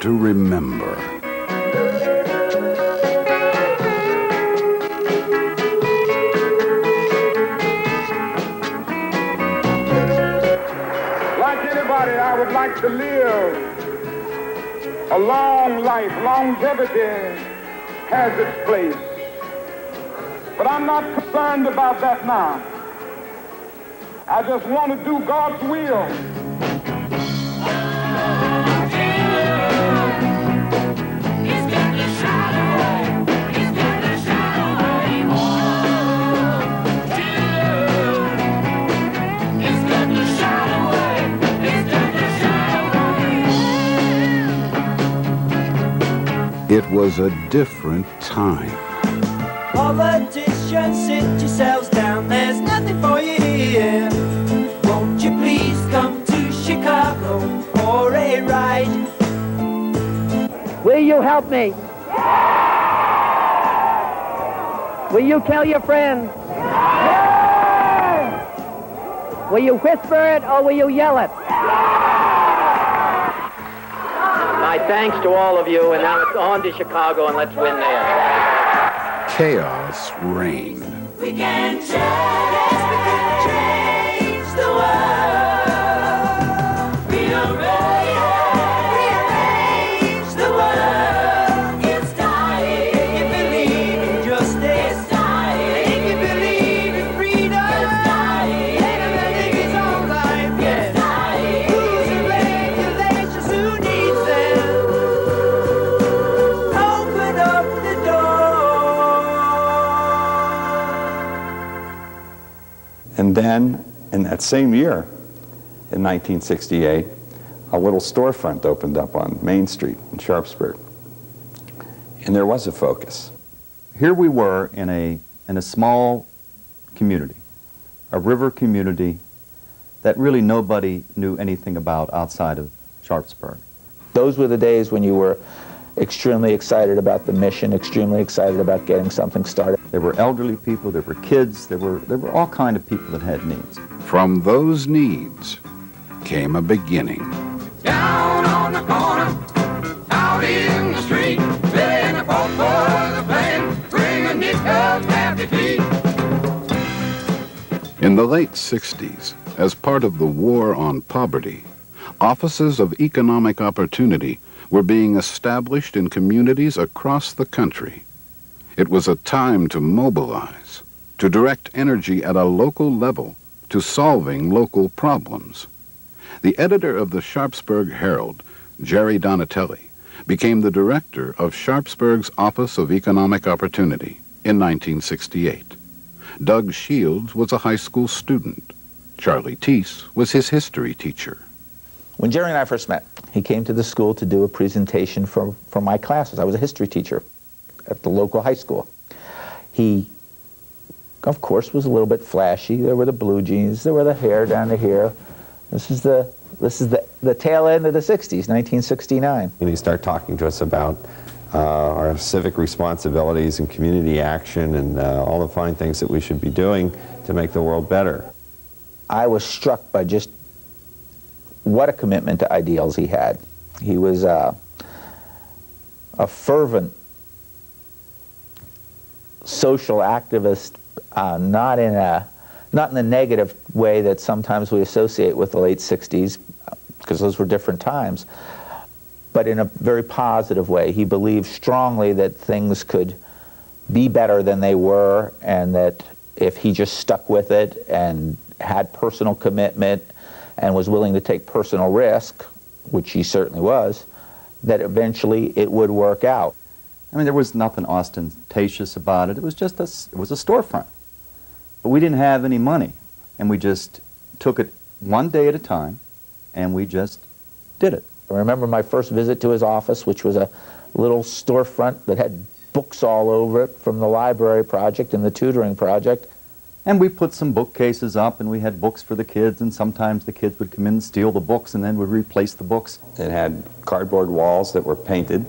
to remember. Like anybody, I would like to live a long life. Longevity has its place. But I'm not concerned about that now. I just want to do God's will. It was a different time. Politicians, sit yourselves down, there's nothing for you here. Won't you please come to Chicago for a ride? Will you help me? Will you tell your friends? Will you whisper it or will you yell it? My thanks to all of you, and now it's on to Chicago and let's win there. Chaos reigned. We can change the world. Rearrange the world. It's dying. If you believe in justice, it's dying. If you believe in freedom, it's dying. Let everything is all right, yes. It's dying. Rules and regulations, who needs them? Open up the door. And then, in that same year, in 1968, a little storefront opened up on Main Street in Sharpsburg. And there was a focus. Here we were in a small community, a river community that really nobody knew anything about outside of Sharpsburg. Those were the days when you were extremely excited about the mission, extremely excited about getting something started. There were elderly people, there were kids, there were all kind of people that had needs. From those needs came a beginning. Down on the corner, out in the street, playing the folk for the plan, bring a nick of happy feet. In the late 60s, as part of the war on poverty, offices of economic opportunity were being established in communities across the country. It was a time to mobilize, to direct energy at a local level to solving local problems. The editor of the Sharpsburg Herald, Jerry Donatelli, became the director of Sharpsburg's Office of Economic Opportunity in 1968. Doug Shields was a high school student. Charlie Teese was his history teacher. When Jerry and I first met, he came to the school to do a presentation for my classes. I was a history teacher at the local high school. He, of course, was a little bit flashy. There were the blue jeans, there were the hair down to here. This is the tail end of the 60s, 1969. And he started talking to us about our civic responsibilities and community action and all the fine things that we should be doing to make the world better. I was struck by just what a commitment to ideals he had. He was a fervent social activist, not in the negative way that sometimes we associate with the late 60s, because those were different times, but in a very positive way. He believed strongly that things could be better than they were, and that if he just stuck with it and had personal commitment and was willing to take personal risk, which he certainly was, that eventually it would work out. I mean, there was nothing ostentatious about it. It was just it was a storefront. But we didn't have any money, and we just took it one day at a time, and we just did it. I remember my first visit to his office, which was a little storefront that had books all over it from the library project and the tutoring project. And we put some bookcases up, and we had books for the kids, and sometimes the kids would come in and steal the books and then would replace the books. It had cardboard walls that were painted.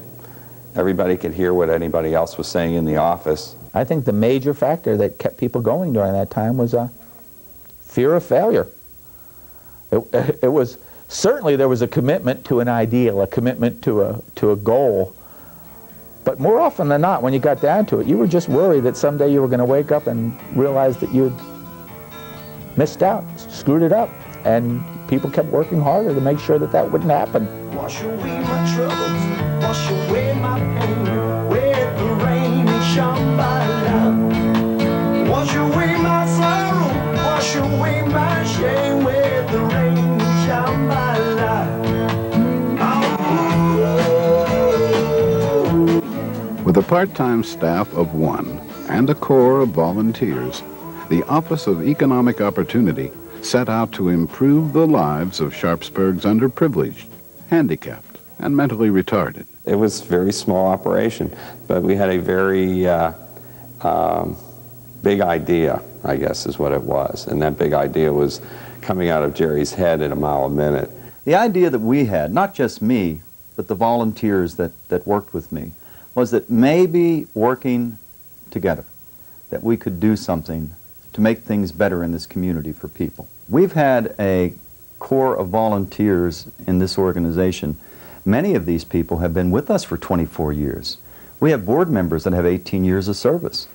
Everybody could hear what anybody else was saying in the office. I think the major factor that kept people going during that time was fear of failure. It was certainly there was a commitment to an ideal, a commitment to a goal. But more often than not, when you got down to it, you were just worried that someday you were going to wake up and realize that you'd missed out, screwed it up. And people kept working harder to make sure that that wouldn't happen. Wash away my troubles, wash away my pain, with the rain and Shambhala. Wash away my sorrow, wash away my shame, with the rain and Shambhala. With a part-time staff of 1 and a corps of volunteers, the Office of Economic Opportunity set out to improve the lives of Sharpsburg's underprivileged, handicapped, and mentally retarded. It was a very small operation, but we had a very big idea, I guess is what it was. And that big idea was coming out of Jerry's head at a mile a minute. The idea that we had, not just me, but the volunteers that worked with me, was that maybe working together, that we could do something to make things better in this community for people. We've had a corps of volunteers in this organization. Many of these people have been with us for 24 years. We have board members that have 18 years of service.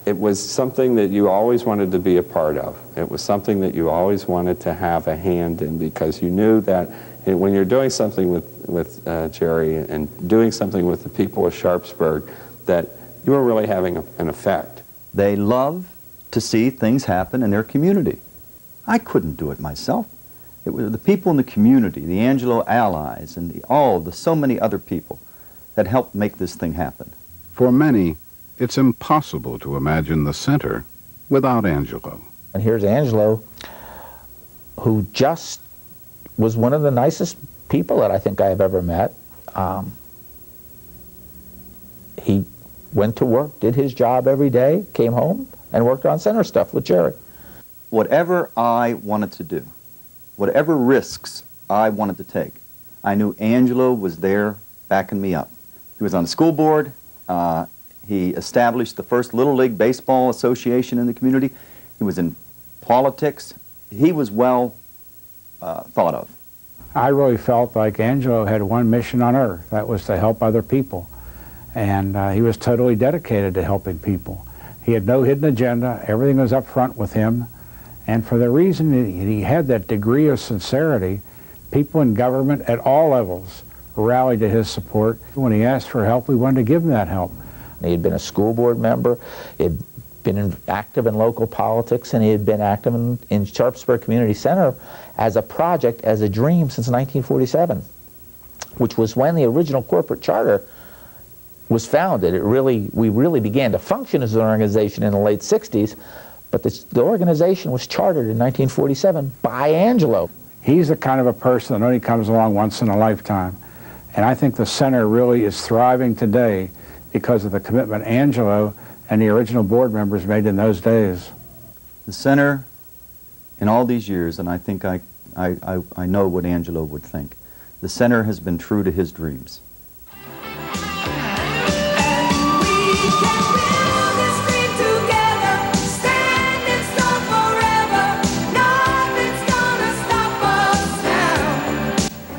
It was something that you always wanted to be a part of. It was something that you always wanted to have a hand in, because you knew that when you're doing something with Jerry and doing something with the people of Sharpsburg, that you were really having an effect. They love to see things happen in their community. I couldn't do it myself. It was the people in the community, the Angelo allies, and so many other people that helped make this thing happen. For many, it's impossible to imagine the center without Angelo. And here's Angelo, who just was one of the nicest people that I think I have ever met. He went to work, did his job every day, came home, and worked on center stuff with Jerry. Whatever I wanted to do, whatever risks I wanted to take, I knew Angelo was there backing me up. He was on the school board. He established the first Little League Baseball Association in the community. He was in politics. He was well thought of. I really felt like Angelo had one mission on earth. That was to help other people. And he was totally dedicated to helping people. He had no hidden agenda. Everything was up front with him. And for the reason that he had that degree of sincerity, people in government at all levels rallied to his support. When he asked for help, we wanted to give him that help. He had been a school board member, he had been active in local politics, and he had been active in Sharpsburg Community Center as a project, as a dream since 1947, which was when the original corporate charter was founded. We really began to function as an organization in the late 60s, but the organization was chartered in 1947 by Angelo. He's the kind of a person that only comes along once in a lifetime. And I think the center really is thriving today because of the commitment Angelo and the original board members made in those days. The center, in all these years, and I think I know what Angelo would think, the center has been true to his dreams.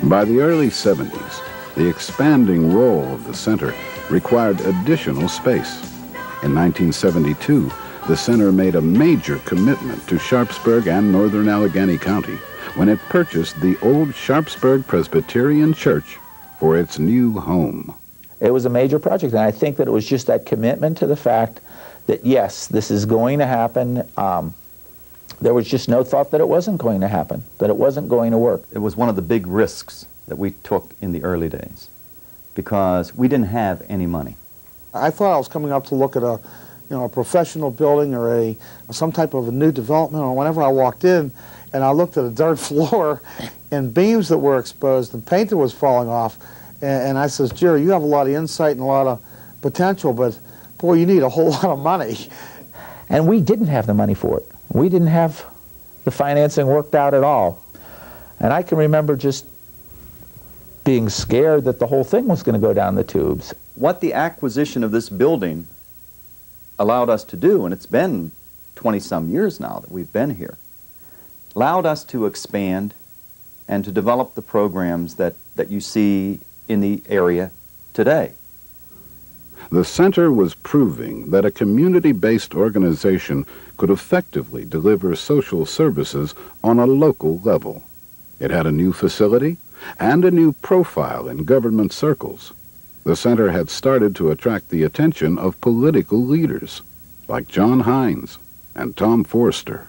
By the early 70s, the expanding role of the center required additional space. In 1972, the center made a major commitment to Sharpsburg and northern Allegheny County when it purchased the old Sharpsburg Presbyterian Church for its new home. It was a major project, and I think that it was just that commitment to the fact that, yes, this is going to happen. There was just no thought that it wasn't going to happen, that it wasn't going to work. It was one of the big risks that we took in the early days because we didn't have any money. I thought I was coming up to look at a professional building or some type of a new development, or whenever I walked in and I looked at a dirt floor and beams that were exposed and paint that was falling off, and I says, Jerry, you have a lot of insight and a lot of potential, but boy, you need a whole lot of money. And we didn't have the money for it. We didn't have the financing worked out at all. And I can remember just being scared that the whole thing was going to go down the tubes. What the acquisition of this building allowed us to do, and it's been 20-some years now that we've been here, allowed us to expand and to develop the programs that you see in the area today. The center was proving that a community-based organization could effectively deliver social services on a local level. It had a new facility and a new profile in government circles. The center had started to attract the attention of political leaders like John Hines and Tom Forster.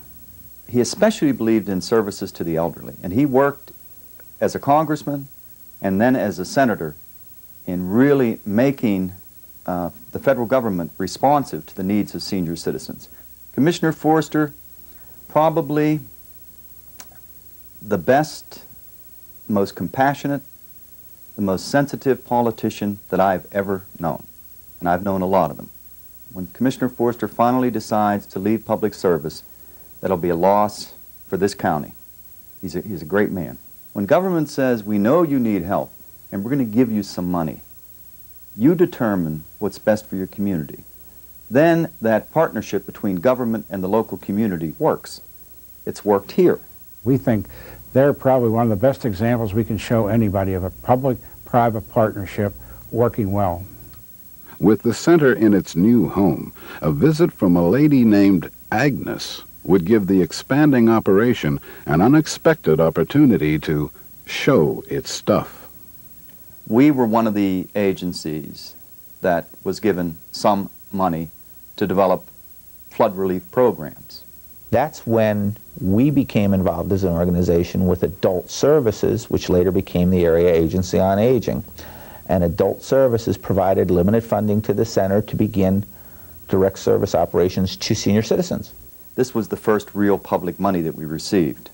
He especially believed in services to the elderly, and he worked as a congressman and then as a senator in really making the federal government responsive to the needs of senior citizens. Commissioner Forster, probably the best, most compassionate, the most sensitive politician that I've ever known, and I've known a lot of them. When Commissioner Forster finally decides to leave public service, that'll be a loss for this county. He's a great man. When government says, we know you need help, and we're going to give you some money, you determine what's best for your community. Then that partnership between government and the local community works. It's worked here. We think they're probably one of the best examples we can show anybody of a public-private partnership working well. With the center in its new home, a visit from a lady named Agnes would give the expanding operation an unexpected opportunity to show its stuff. We were one of the agencies that was given some money to develop flood relief programs. That's when we became involved as an organization with Adult Services, which later became the Area Agency on Aging. And Adult Services provided limited funding to the center to begin direct service operations to senior citizens. This was the first real public money that we received.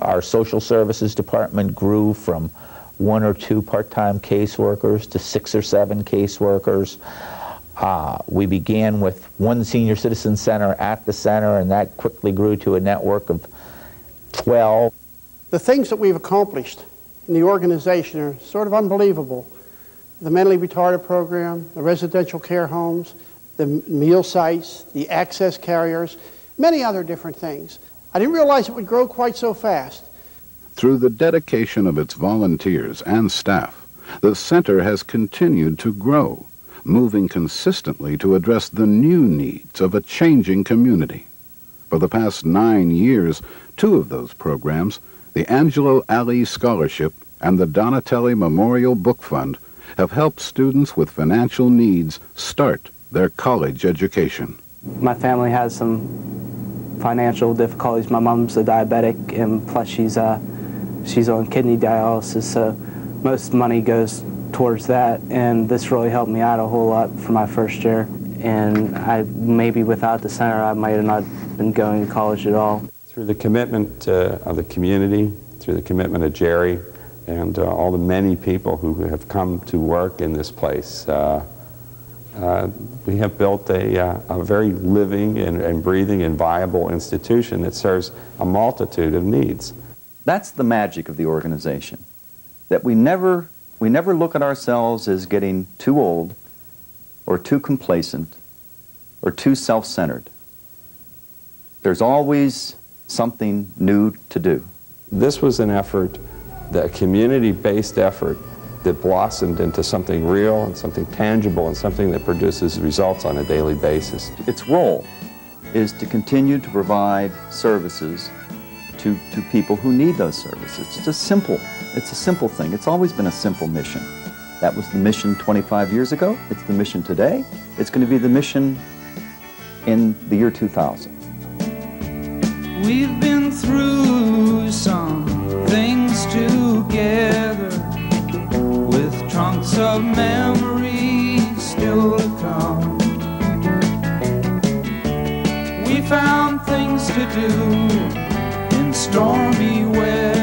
Our social services department grew from 1 or 2 part-time caseworkers to 6 or 7 caseworkers. We began with 1 senior citizen center at the center, and that quickly grew to a network of 12. The things that we've accomplished in the organization are sort of unbelievable. The mentally retarded program, the residential care homes, the meal sites, the access carriers, many other different things. I didn't realize it would grow quite so fast. Through the dedication of its volunteers and staff, the center has continued to grow, moving consistently to address the new needs of a changing community. For the past 9 years, 2 of those programs, the Angelo Alley Scholarship and the Donatelli Memorial Book Fund, have helped students with financial needs start their college education. My family has some financial difficulties. My mom's a diabetic, and plus she's on kidney dialysis, so most money goes towards that, and this really helped me out a whole lot for my first year. And maybe without the center, I might have not been going to college at all. Through the commitment of the community, through the commitment of Jerry, and all the many people who have come to work in this place, we have built a very living and breathing and viable institution that serves a multitude of needs. That's the magic of the organization, that we never look at ourselves as getting too old or too complacent or too self-centered. There's always something new to do. This was an effort, a community-based effort, that blossomed into something real and something tangible and something that produces results on a daily basis. Its role is to continue to provide services to people who need those services. It's a simple thing. It's always been a simple mission. That was the mission 25 years ago. It's the mission today. It's going to be the mission in the year 2000. We've been through some things together, with trunks of memories still to come. We found things to do in stormy weather.